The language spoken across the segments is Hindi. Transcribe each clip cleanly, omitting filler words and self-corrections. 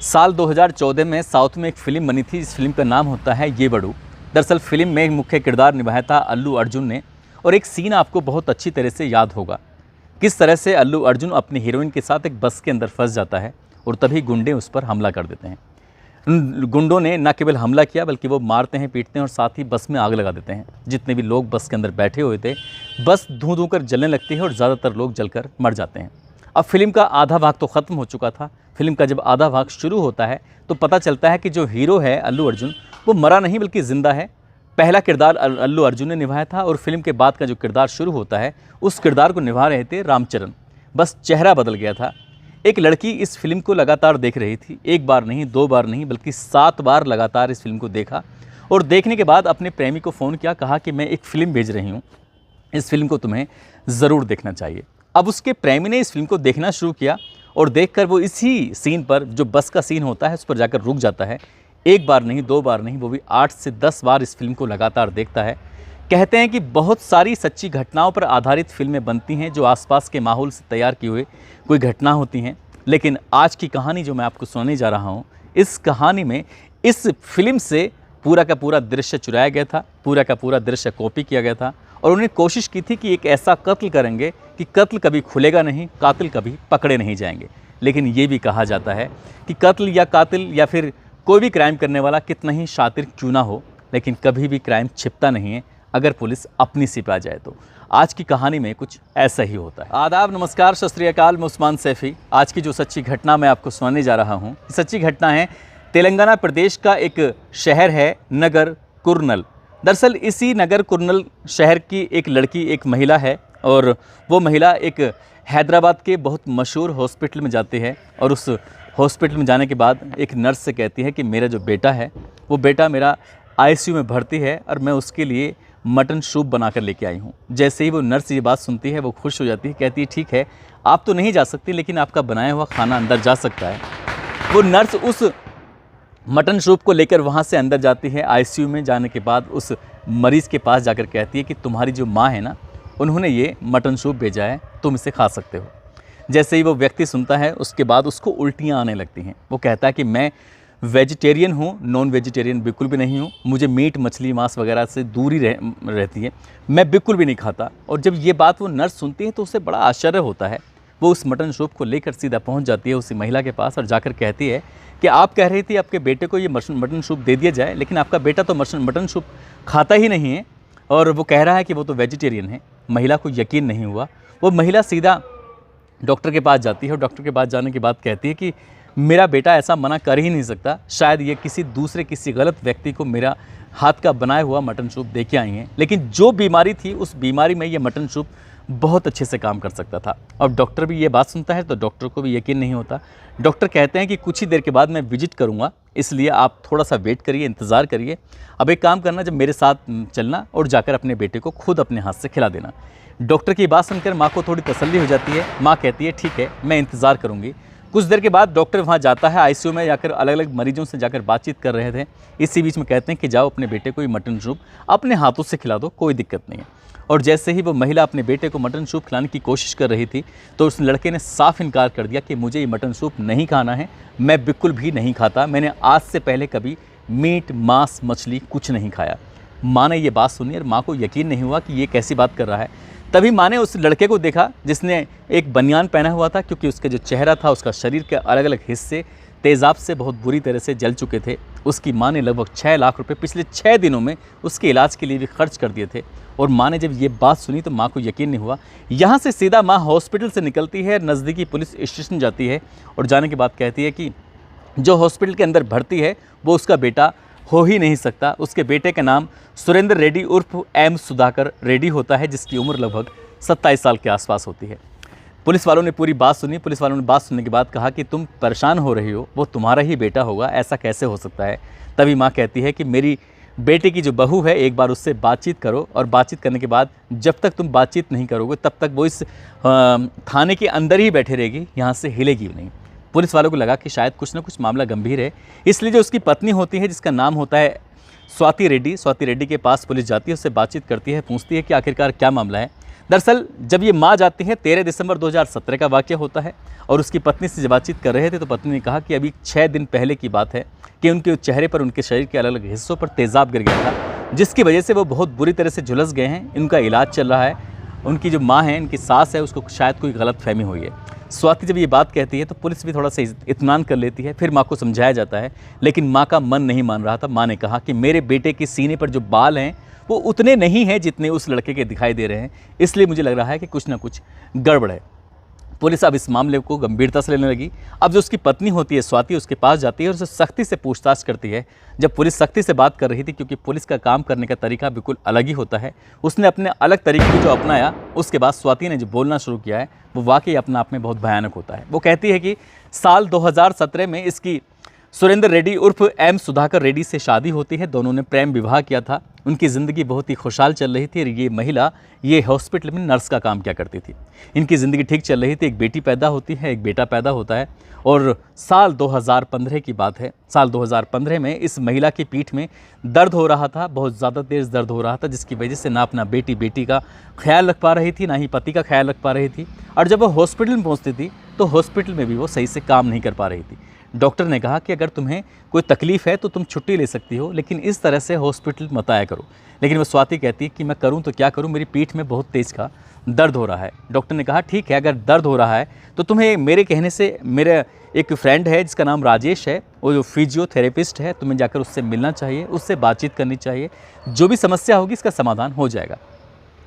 साल 2014 में साउथ में एक फ़िल्म बनी थी। इस फिल्म का नाम होता है ये बड़ू। दरअसल फिल्म में मुख्य किरदार निभाया था अल्लू अर्जुन ने। और एक सीन आपको बहुत अच्छी तरह से याद होगा, किस तरह से अल्लू अर्जुन अपनी हीरोइन के साथ एक बस के अंदर फंस जाता है और तभी गुंडे उस पर हमला कर देते हैं। उन गुंडों ने न केवल हमला किया बल्कि वो मारते हैं, पीटते हैं और साथ ही बस में आग लगा देते हैं। जितने भी लोग बस के अंदर बैठे हुए थे, बस धूं धूं कर जलने लगती है और ज़्यादातर लोग जलकर मर जाते हैं। अब फिल्म का आधा भाग तो ख़त्म हो चुका था। फिल्म का जब आधा भाग शुरू होता है तो पता चलता है कि जो हीरो है अल्लू अर्जुन, वो मरा नहीं बल्कि ज़िंदा है। पहला किरदार अल्लू अर्जुन ने निभाया था और फिल्म के बाद का जो किरदार शुरू होता है उस किरदार को निभा रहे थे रामचरण। बस चेहरा बदल गया था। एक लड़की इस फिल्म को लगातार देख रही थी, एक बार नहीं, दो बार नहीं, बल्कि 7 बार लगातार इस फिल्म को देखा और देखने के बाद अपने प्रेमी को फ़ोन किया, कहा कि मैं एक फ़िल्म भेज रही हूँ, इस फिल्म को तुम्हें ज़रूर देखना चाहिए। अब उसके प्रेमी ने इस फिल्म को देखना शुरू किया और देखकर वो इसी सीन पर, जो बस का सीन होता है, उस पर जाकर रुक जाता है। एक बार नहीं, दो बार नहीं, वो भी 8 से 10 बार इस फिल्म को लगातार देखता है। कहते हैं कि बहुत सारी सच्ची घटनाओं पर आधारित फिल्में बनती हैं जो आसपास के माहौल से तैयार किए हुए कोई घटना होती हैं, लेकिन आज की कहानी जो मैं आपको सुनाने जा रहा हूँ, इस कहानी में इस फिल्म से पूरा का पूरा दृश्य चुराया गया था, पूरा का पूरा दृश्य कॉपी किया गया था और उन्हें कोशिश की थी कि एक ऐसा कत्ल करेंगे कि कत्ल कभी खुलेगा नहीं, कातिल कभी पकड़े नहीं जाएंगे। लेकिन ये भी कहा जाता है कि कत्ल या कातिल या फिर कोई भी क्राइम करने वाला कितना ही शातिर क्यों ना हो, लेकिन कभी भी क्राइम छिपता नहीं है अगर पुलिस अपनी सिप आ जाए तो। आज की कहानी में कुछ ऐसा ही होता है। आदाब, नमस्कार, सत श्री अकाल, मैं उस्मान सैफ़ी। आज की जो सच्ची घटना मैं आपको सुनाने जा रहा हूँ, सच्ची घटना है तेलंगाना प्रदेश का एक शहर है नगर कुरनल। दरअसल इसी नगर कुरनल शहर की एक लड़की, एक महिला है और वो महिला एक हैदराबाद के बहुत मशहूर हॉस्पिटल में जाती है और उस हॉस्पिटल में जाने के बाद एक नर्स से कहती है कि मेरा जो बेटा है, वो बेटा मेरा आईसीयू में भर्ती है और मैं उसके लिए मटन सूप बना कर लेके आई हूँ। जैसे ही वो नर्स ये बात सुनती है वो खुश हो जाती है, कहती है ठीक है, आप तो नहीं जा सकती लेकिन आपका बनाया हुआ खाना अंदर जा सकता है। वो नर्स उस मटन सूप को लेकर वहाँ से अंदर जाती है। आईसीयू में जाने के बाद उस मरीज़ के पास जाकर कहती है कि तुम्हारी जो माँ है ना, उन्होंने ये मटन सूप भेजा है, तुम इसे खा सकते हो। जैसे ही वो व्यक्ति सुनता है उसके बाद उसको उल्टियाँ आने लगती हैं। वो कहता है कि मैं वेजिटेरियन हूँ, नॉन वेजिटेरियन बिल्कुल भी नहीं हूँ, मुझे मीट, मछली, मांस वगैरह से दूरी रहती है, मैं बिल्कुल भी नहीं खाता। और जब ये बात वो नर्स सुनती है तो उसे बड़ा आश्चर्य होता है। वो उस मटन सूप को लेकर सीधा पहुँच जाती है उसी महिला के पास और जाकर कहती है कि आप कह रही थी आपके बेटे को ये मटन सूप दे दिया जाए, लेकिन आपका बेटा तो मटन सूप खाता ही नहीं है और वो कह रहा है कि वो तो वेजिटेरियन है। महिला को यकीन नहीं हुआ। वो महिला सीधा डॉक्टर के पास जाती है और डॉक्टर के पास जाने के बाद कहती है कि मेरा बेटा ऐसा मना कर ही नहीं सकता, शायद ये किसी गलत व्यक्ति को मेरा हाथ का बनाया हुआ मटन सूप दे के आई हैं, लेकिन जो बीमारी थी उस बीमारी में ये मटन सूप बहुत अच्छे से काम कर सकता था। अब डॉक्टर भी ये बात सुनता है तो डॉक्टर को भी यकीन नहीं होता। डॉक्टर कहते हैं कि कुछ ही देर के बाद मैं विजिट करूंगा, इसलिए आप थोड़ा सा वेट करिए, इंतज़ार करिए। अब एक काम करना, जब मेरे साथ चलना और जाकर अपने बेटे को खुद अपने हाथ से खिला देना। डॉक्टर की बात सुनकर माँ को थोड़ी तसल्ली हो जाती है। माँ कहती है ठीक है, मैं इंतज़ार करूँगी। कुछ देर के बाद डॉक्टर वहाँ जाता है, आईसीयू में जाकर अलग अलग मरीजों से जाकर बातचीत कर रहे थे। इसी बीच में कहते हैं कि जाओ अपने बेटे को ये मटन सूप अपने हाथों से खिला दो, कोई दिक्कत नहीं है। और जैसे ही वो महिला अपने बेटे को मटन सूप खिलाने की कोशिश कर रही थी तो उस लड़के ने साफ इनकार कर दिया कि मुझे ये मटन सूप नहीं खाना है, मैं बिल्कुल भी नहीं खाता, मैंने आज से पहले कभी मीट, मांस, मछली कुछ नहीं खाया। माँ ने ये बात सुनी और माँ को यकीन नहीं हुआ कि ये कैसी बात कर रहा है। तभी माँ ने उस लड़के को देखा जिसने एक बनियान पहना हुआ था, क्योंकि उसका जो चेहरा था, उसका शरीर के अलग अलग हिस्से तेज़ाब से बहुत बुरी तरह से जल चुके थे। उसकी माँ ने लगभग 6 लाख रुपए पिछले 6 दिनों में उसके इलाज के लिए भी खर्च कर दिए थे। और माँ ने जब ये बात सुनी तो माँ को यकीन नहीं हुआ। यहाँ से सीधा माँ हॉस्पिटल से निकलती है, नज़दीकी पुलिस स्टेशन जाती है और जाने के बाद कहती है कि जो हॉस्पिटल के अंदर भर्ती है वो उसका बेटा हो ही नहीं सकता। उसके बेटे का नाम सुरेंद्र रेड्डी उर्फ एम सुधाकर रेड्डी होता है, जिसकी उम्र लगभग 27 साल के आसपास होती है। पुलिस वालों ने पूरी बात सुनी। पुलिस वालों ने बात सुनने के बाद कहा कि तुम परेशान हो रही हो, वो तुम्हारा ही बेटा होगा, ऐसा कैसे हो सकता है। तभी माँ कहती है कि मेरी बेटे की जो बहू है, एक बार उससे बातचीत करो और बातचीत करने के बाद जब तक तुम बातचीत नहीं करोगे तब तक वो इस थाने के अंदर ही बैठे रहेगी, यहाँ से हिलेगी नहीं। पुलिस वालों को लगा कि शायद कुछ ना कुछ मामला गंभीर है, इसलिए जो उसकी पत्नी होती है जिसका नाम होता है स्वाति रेड्डी के पास पुलिस जाती है, उससे बातचीत करती है, पूछती है कि आखिरकार क्या मामला है। दरअसल जब ये माँ जाती है, 13 दिसंबर 2017 का वाक़या होता है और उसकी पत्नी से जब बातचीत कर रहे थे तो पत्नी ने कहा कि अभी 6 दिन पहले की बात है कि उनके चेहरे पर, उनके शरीर के अलग अलग हिस्सों पर तेज़ाब गिर गया था, जिसकी वजह से वो बहुत बुरी तरह से झुलस गए हैं। इनका इलाज चल रहा है। उनकी जो माँ है, इनकी सास है, उसको शायद कोई गलतफहमी हुई है। स्वाति जब ये बात कहती है तो पुलिस भी थोड़ा सा इत्मीनान कर लेती है। फिर माँ को समझाया जाता है, लेकिन माँ का मन नहीं मान रहा था। माँ ने कहा कि मेरे बेटे के सीने पर जो बाल हैं वो उतने नहीं हैं जितने उस लड़के के दिखाई दे रहे हैं, इसलिए मुझे लग रहा है कि कुछ ना कुछ गड़बड़ है। पुलिस अब इस मामले को गंभीरता से लेने लगी। अब जो उसकी पत्नी होती है स्वाति, उसके पास जाती है और उसे सख्ती से पूछताछ करती है। जब पुलिस सख्ती से बात कर रही थी, क्योंकि पुलिस का काम करने का तरीका बिल्कुल अलग ही होता है, उसने अपने अलग तरीके को जो अपनाया, उसके बाद स्वाति ने जो बोलना शुरू किया है वो वाकई अपने आप में बहुत भयानक होता है। वो कहती है कि साल 2017 में इसकी सुरेंद्र रेड्डी उर्फ एम सुधाकर रेड्डी से शादी होती है। दोनों ने प्रेम विवाह किया था। उनकी ज़िंदगी बहुत ही खुशहाल चल रही थी और ये महिला ये हॉस्पिटल में नर्स का काम किया करती थी। इनकी ज़िंदगी ठीक चल रही थी। एक बेटी पैदा होती है, एक बेटा पैदा होता है और साल 2015 की बात है। साल 2015 में इस महिला की पीठ में दर्द हो रहा था, बहुत ज़्यादा तेज़ दर्द हो रहा था, जिसकी वजह से ना अपना बेटी का ख्याल रख पा रही थी, ना ही पति का ख्याल रख पा रही थी। और जब वो हॉस्पिटल में पहुँचती थी तो हॉस्पिटल में भी वो सही से काम नहीं कर पा रही थी। डॉक्टर ने कहा कि अगर तुम्हें कोई तकलीफ़ है तो तुम छुट्टी ले सकती हो, लेकिन इस तरह से हॉस्पिटल मत आया करो। लेकिन वो स्वाति कहती है कि मैं करूं तो क्या करूं, मेरी पीठ में बहुत तेज़ का दर्द हो रहा है। डॉक्टर ने कहा ठीक है, अगर दर्द हो रहा है तो तुम्हें मेरे कहने से, मेरा एक फ्रेंड है जिसका नाम राजेश है, वो जो फिजियोथेरेपिस्ट है, तुम्हें जाकर उससे मिलना चाहिए, उससे बातचीत करनी चाहिए, जो भी समस्या होगी इसका समाधान हो जाएगा।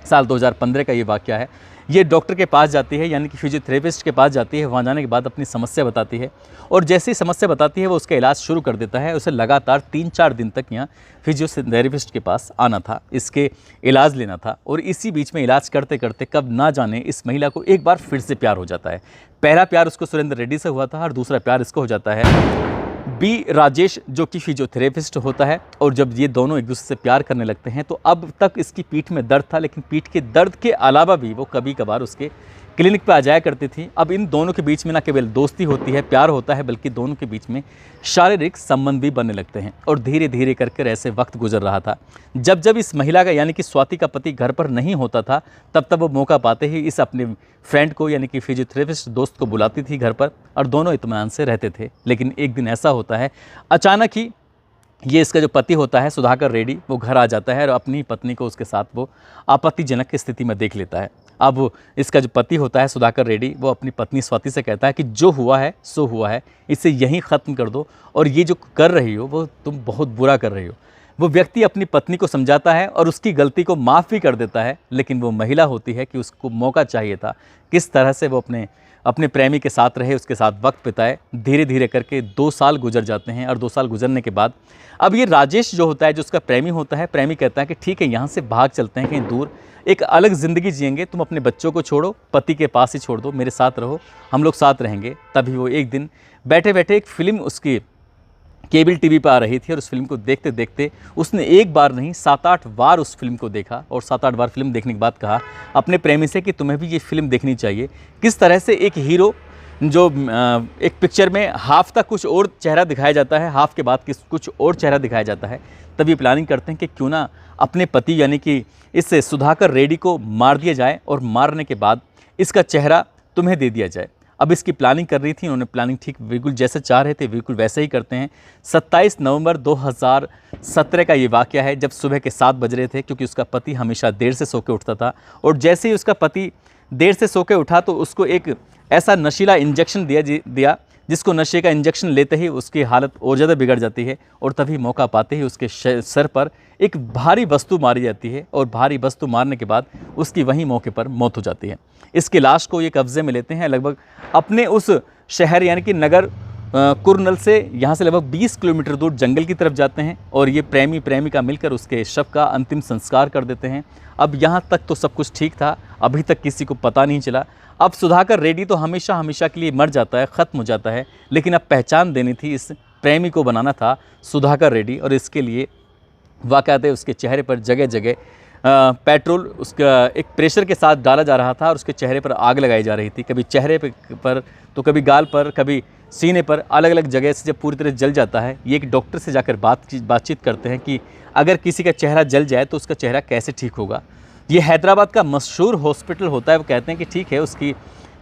साल 2015 का ये वाक़या है। ये डॉक्टर के पास जाती है, यानी कि फिजियोथेरेपिस्ट के पास जाती है। वहाँ जाने के बाद अपनी समस्या बताती है और जैसे ही समस्या बताती है वो उसका इलाज शुरू कर देता है। उसे लगातार 3-4 दिन तक यहाँ फिजियोथेरेपिस्ट के पास आना था, इसके इलाज लेना था। और इसी बीच में इलाज करते करते कब ना जाने इस महिला को एक बार फिर से प्यार हो जाता है। पहला प्यार उसको सुरेंद्र रेड्डी से हुआ था और दूसरा प्यार इसको हो जाता है बी राजेश, जो कि फिजियोथेरेपिस्ट होता है। और जब ये दोनों एक दूसरे से प्यार करने लगते हैं तो अब तक इसकी पीठ में दर्द था, लेकिन पीठ के दर्द के अलावा भी वो कभी कभार उसके क्लिनिक पे आ जाया करती थी। अब इन दोनों के बीच में ना केवल दोस्ती होती है, प्यार होता है, बल्कि दोनों के बीच में शारीरिक संबंध भी बनने लगते हैं। और धीरे धीरे करके ऐसे वक्त गुजर रहा था। जब जब इस महिला का, यानी कि स्वाति का पति घर पर नहीं होता था, तब तब वो मौका पाते ही इस अपने फ्रेंड को, यानी कि फिजियोथेरेपिस्ट दोस्त को बुलाती थी घर पर और दोनों इत्मीनान से रहते थे। लेकिन एक दिन ऐसा होता है, अचानक ही ये इसका जो पति होता है सुधाकर रेड्डी, वो घर आ जाता है और अपनी पत्नी को उसके साथ वो आपत्तिजनक स्थिति में देख लेता है। अब इसका जो पति होता है सुधाकर रेड्डी, वो अपनी पत्नी स्वाति से कहता है कि जो हुआ है सो हुआ है, इसे यहीं ख़त्म कर दो और ये जो कर रही हो वो तुम बहुत बुरा कर रही हो। वो व्यक्ति अपनी पत्नी को समझाता है और उसकी गलती को माफ़ भी कर देता है, लेकिन वो महिला होती है कि उसको मौका चाहिए था किस तरह से वो अपने प्रेमी के साथ रहे, उसके साथ वक्त बिताए। धीरे धीरे करके 2 साल गुजर जाते हैं और 2 साल गुजरने के बाद अब ये राजेश जो होता है, जो उसका प्रेमी होता है, प्रेमी कहता है कि ठीक है, यहाँ से भाग चलते हैं कहीं दूर, एक अलग ज़िंदगी जिएंगे, तुम अपने बच्चों को छोड़ो, पति के पास ही छोड़ दो, मेरे साथ रहो, हम लोग साथ रहेंगे। तभी वो एक दिन बैठे बैठे एक फ़िल्म उसकी केबल टीवी पर आ रही थी और उस फिल्म को देखते देखते उसने एक बार नहीं 7-8 बार उस फिल्म को देखा और 7-8 बार फिल्म देखने के बाद कहा अपने प्रेमी से कि तुम्हें भी ये फिल्म देखनी चाहिए। किस तरह से एक हीरो जो एक पिक्चर में हाफ तक कुछ और चेहरा दिखाया जाता है, हाफ के बाद कुछ और चेहरा दिखाया जाता है, तभी प्लानिंग करते हैं कि क्यों ना अपने पति यानी कि इस सुधाकर रेड्डी को मार दिया जाए और मारने के बाद इसका चेहरा तुम्हें दे दिया जाए। अब इसकी प्लानिंग कर रही थी, उन्होंने प्लानिंग ठीक बिल्कुल जैसे चाह रहे थे बिल्कुल वैसे ही करते हैं। 27 नवंबर 2017 का ये वाक़या है, जब सुबह के 7 बज रहे थे, क्योंकि उसका पति हमेशा देर से सो के उठता था और जैसे ही उसका पति देर से सो के उठा तो उसको एक ऐसा नशीला इंजेक्शन दिया जिसको नशे का इंजेक्शन लेते ही उसकी हालत और ज़्यादा बिगड़ जाती है और तभी मौका पाते ही उसके सर पर एक भारी वस्तु मारी जाती है और भारी वस्तु मारने के बाद उसकी वहीं मौके पर मौत हो जाती है। इसकी लाश को ये कब्जे में लेते हैं, लगभग अपने उस शहर यानी कि नगर कुरनल से यहाँ से लगभग 20 किलोमीटर दूर जंगल की तरफ जाते हैं और ये प्रेमी प्रेमिका मिलकर उसके शव का अंतिम संस्कार कर देते हैं। अब यहाँ तक तो सब कुछ ठीक था, अभी तक किसी को पता नहीं चला। अब सुधाकर रेड्डी तो हमेशा हमेशा के लिए मर जाता है, ख़त्म हो जाता है, लेकिन अब पहचान देनी थी, इस प्रेमी को बनाना था सुधाकर रेड्डी और इसके लिए वाक़ाते उसके चेहरे पर जगह जगह पेट्रोल उसका एक प्रेशर के साथ डाला जा रहा था और उसके चेहरे पर आग लगाई जा रही थी, कभी चेहरे पर तो कभी गाल पर, कभी सीने पर, अलग अलग जगह से जब पूरी तरह जल जाता है। ये एक डॉक्टर से जाकर बातचीत करते हैं कि अगर किसी का चेहरा जल जाए तो उसका चेहरा कैसे ठीक होगा। ये हैदराबाद का मशहूर हॉस्पिटल होता है। वो कहते हैं कि ठीक है, उसकी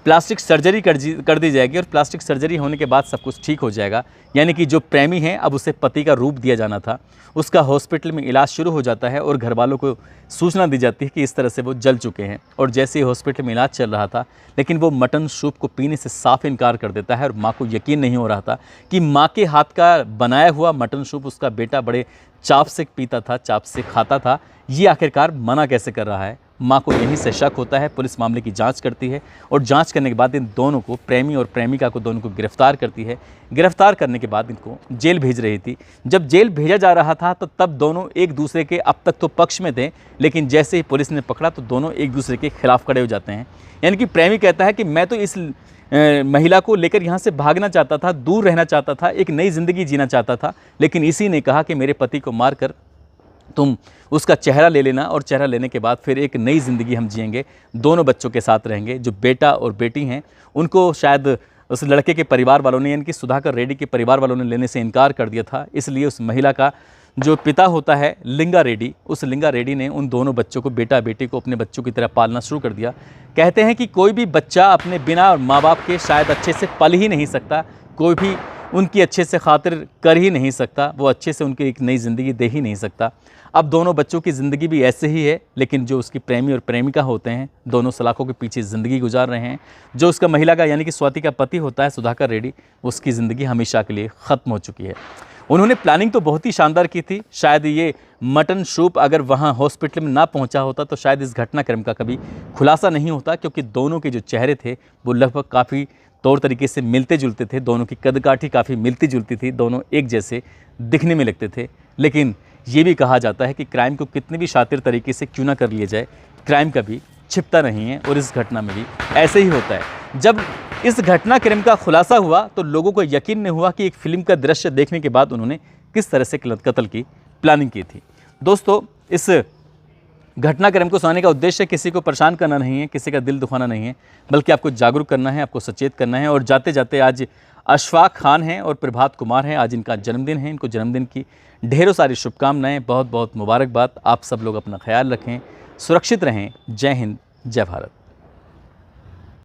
प्लास्टिक सर्जरी कर दी जाएगी और प्लास्टिक सर्जरी होने के बाद सब कुछ ठीक हो जाएगा। यानी कि जो प्रेमी है, अब उसे पति का रूप दिया जाना था, उसका हॉस्पिटल में इलाज शुरू हो जाता है और घर वालों को सूचना दी जाती है कि इस तरह से वो जल चुके हैं। और जैसे ही हॉस्पिटल में इलाज चल रहा था, लेकिन वो मटन सूप को पीने से साफ इनकार कर देता है और माँ को यकीन नहीं हो रहा था कि माँ के हाथ का बनाया हुआ मटन सूप उसका बेटा बड़े चाव से पीता था, चाव से खाता था, ये आखिरकार मना कैसे कर रहा है। माँ को यहीं से शक होता है। पुलिस मामले की जांच करती है और जांच करने के बाद इन दोनों को, प्रेमी और प्रेमिका को, दोनों को गिरफ्तार करती है। गिरफ्तार करने के बाद इनको जेल भेज रही थी। जब जेल भेजा जा रहा था तो तब दोनों एक दूसरे के अब तक तो पक्ष में थे, लेकिन जैसे ही पुलिस ने पकड़ा तो दोनों एक दूसरे के खिलाफ खड़े हो जाते हैं। यानी कि प्रेमी कहता है कि मैं तो इस महिला को लेकर यहाँ से भागना चाहता था, दूर रहना चाहता था, एक नई ज़िंदगी जीना चाहता था, लेकिन इसी ने कहा कि मेरे पति को मारकर तुम उसका चेहरा ले लेना और चेहरा लेने के बाद फिर एक नई ज़िंदगी हम जिएंगे, दोनों बच्चों के साथ रहेंगे। जो बेटा और बेटी हैं उनको शायद उस लड़के के परिवार वालों ने, यानी कि सुधाकर रेड्डी के परिवार वालों ने लेने से इनकार कर दिया था। इसलिए उस महिला का जो पिता होता है लिंगा रेड्डी, उस लिंगा रेड्डी ने उन दोनों बच्चों को, बेटा बेटी को, अपने बच्चों की तरह पालना शुरू कर दिया। कहते हैं कि कोई भी बच्चा अपने बिना माँ बाप के शायद अच्छे से पल ही नहीं सकता, कोई भी उनकी अच्छे से खातिर कर ही नहीं सकता, वो अच्छे से उनकी एक नई ज़िंदगी दे ही नहीं सकता। अब दोनों बच्चों की ज़िंदगी भी ऐसे ही है, लेकिन जो उसकी प्रेमी और प्रेमिका होते हैं, दोनों सलाखों के पीछे ज़िंदगी गुजार रहे हैं। जो उसका महिला का, यानी कि स्वाति का पति होता है सुधाकर रेड्डी, उसकी ज़िंदगी हमेशा के लिए ख़त्म हो चुकी है। उन्होंने प्लानिंग तो बहुत ही शानदार की थी। शायद ये मटन सूप अगर वहाँ हॉस्पिटल में ना पहुँचा होता तो शायद इस घटनाक्रम का कभी खुलासा नहीं होता, क्योंकि दोनों के जो चेहरे थे वो लगभग काफ़ी तौर तरीके से मिलते जुलते थे। दोनों की कदकाठी काफ़ी मिलती जुलती थी, दोनों एक जैसे दिखने में लगते थे। लेकिन ये भी कहा जाता है कि क्राइम को कितने भी शातिर तरीके से क्यों ना कर लिया जाए, क्राइम कभी छिपता नहीं है, और इस घटना में भी ऐसे ही होता है। जब इस घटनाक्रम का खुलासा हुआ तो लोगों को यकीन नहीं हुआ कि एक फिल्म का दृश्य देखने के बाद उन्होंने किस तरह से कत्ल की प्लानिंग की थी। दोस्तों, इस घटनाक्रम को सुनाने का उद्देश्य किसी को परेशान करना नहीं है, किसी का दिल दुखाना नहीं है, बल्कि आपको जागरूक करना है, आपको सचेत करना है। और जाते जाते आज अशफाक खान हैं और प्रभात कुमार हैं, आज इनका जन्मदिन है। इनको जन्मदिन की ढेरों सारी शुभकामनाएं, बहुत बहुत मुबारकबाद। आप सब लोग अपना ख्याल रखें, सुरक्षित रहें। जय हिंद, जय भारत।